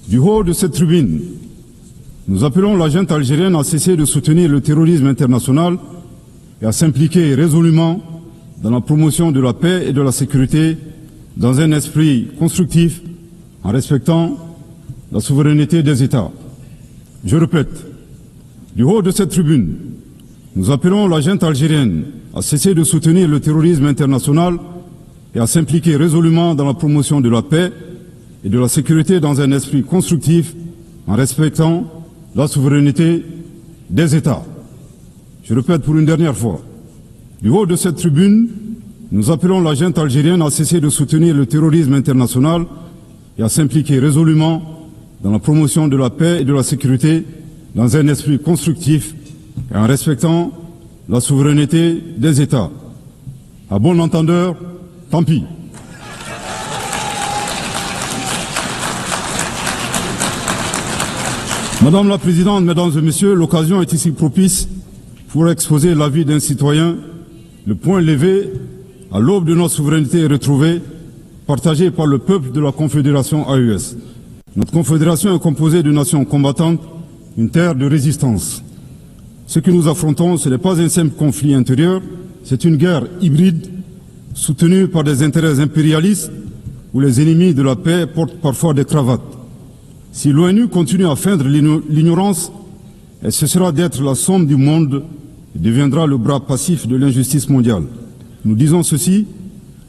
Du haut de cette tribune, nous appelons la junte algérienne à cesser de soutenir le terrorisme international et à s'impliquer résolument dans la promotion de la paix et de la sécurité dans un esprit constructif en respectant la souveraineté des États. Je répète, du haut de cette tribune, nous appelons la junte algérienne à cesser de soutenir le terrorisme international et à s'impliquer résolument dans la promotion de la paix et de la sécurité dans un esprit constructif en respectant la souveraineté des États. Je répète pour une dernière fois, du haut de cette tribune, nous appelons la junte algérienne à cesser de soutenir le terrorisme international et à s'impliquer résolument dans la promotion de la paix et de la sécurité dans un esprit constructif et en respectant la souveraineté des États. À bon entendeur, tant pis. Madame la Présidente, Mesdames et Messieurs, l'occasion est ici propice pour exposer l'avis d'un citoyen, le point levé à l'aube de notre souveraineté retrouvée, partagée par le peuple de la Confédération AES. Notre confédération est composée de nations combattantes, une terre de résistance. Ce que nous affrontons, ce n'est pas un simple conflit intérieur, c'est une guerre hybride soutenue par des intérêts impérialistes où les ennemis de la paix portent parfois des cravates. Si l'ONU continue à feindre l'ignorance, elle cessera d'être la somme du monde et deviendra le bras passif de l'injustice mondiale. Nous disons ceci,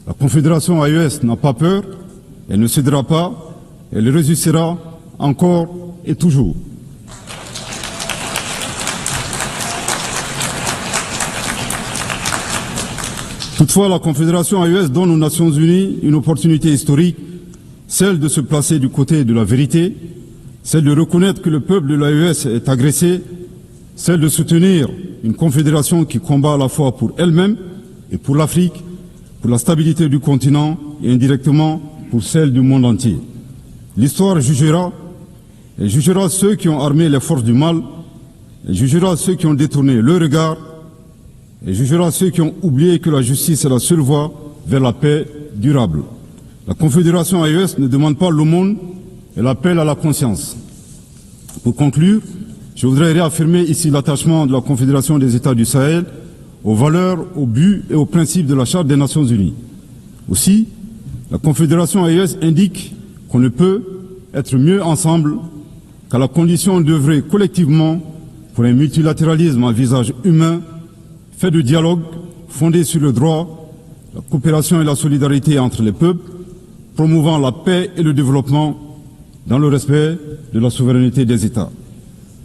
la Confédération AES n'a pas peur, elle ne cédera pas, elle résistera encore et toujours. Toutefois, la Confédération AES donne aux Nations Unies une opportunité historique, celle de se placer du côté de la vérité, celle de reconnaître que le peuple de l'AES est agressé, celle de soutenir une confédération qui combat à la fois pour elle-même et pour l'Afrique, pour la stabilité du continent et indirectement pour celle du monde entier. L'histoire jugera, elle jugera ceux qui ont armé les forces du mal, elle jugera ceux qui ont détourné le regard, elle jugera ceux qui ont oublié que la justice est la seule voie vers la paix durable. La Confédération AES ne demande pas l'aumône, elle appelle à la conscience. Pour conclure, je voudrais réaffirmer ici l'attachement de la Confédération des États du Sahel aux valeurs, aux buts et aux principes de la Charte des Nations Unies. Aussi, la Confédération AES indique qu'on ne peut être mieux ensemble qu'à la condition d'œuvrer collectivement pour un multilatéralisme à visage humain, fait de dialogue, fondé sur le droit, la coopération et la solidarité entre les peuples, promouvant la paix et le développement dans le respect de la souveraineté des États.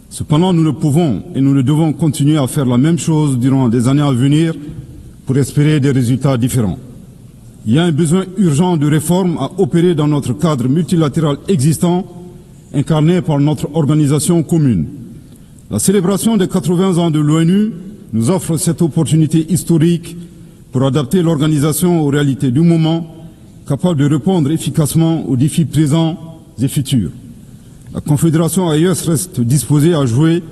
Cependant, nous ne pouvons et nous ne devons continuer à faire la même chose durant des années à venir pour espérer des résultats différents. Il y a un besoin urgent de réforme à opérer dans notre cadre multilatéral existant, incarné par notre organisation commune. La célébration des 80 ans de l'ONU nous offre cette opportunité historique pour adapter l'organisation aux réalités du moment, capable de répondre efficacement aux défis présents et futurs. La Confédération AES reste disposée à jouer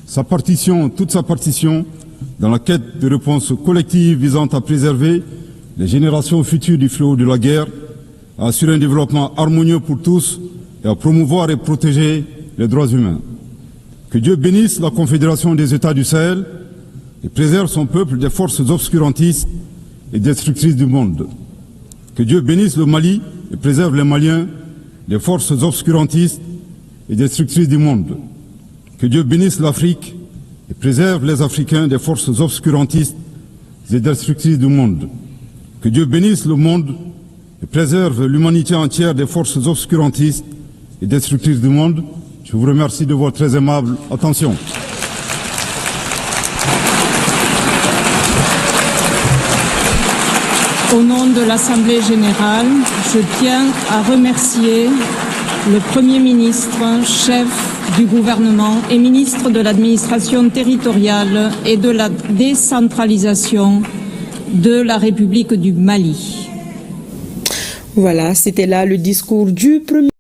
sa partition, toute sa partition, dans la quête de réponses collectives visant à préserver les générations futures du fléau de la guerre, à assurer un développement harmonieux pour tous et à promouvoir et protéger les droits humains. Que Dieu bénisse la Confédération des États du Sahel et préserve son peuple des forces obscurantistes et destructrices du monde. Que Dieu bénisse le Mali et préserve les Maliens des forces obscurantistes et destructrices du monde. Que Dieu bénisse l'Afrique et préserve les Africains des forces obscurantistes et destructrices du monde. Que Dieu bénisse le monde et préserve l'humanité entière des forces obscurantistes et destructrices du monde. Je vous remercie de votre très aimable attention. Au nom de l'Assemblée générale, je tiens à remercier le Premier ministre, chef du gouvernement et ministre de l'administration territoriale et de la décentralisation de la République du Mali. Voilà, c'était là le discours du Premier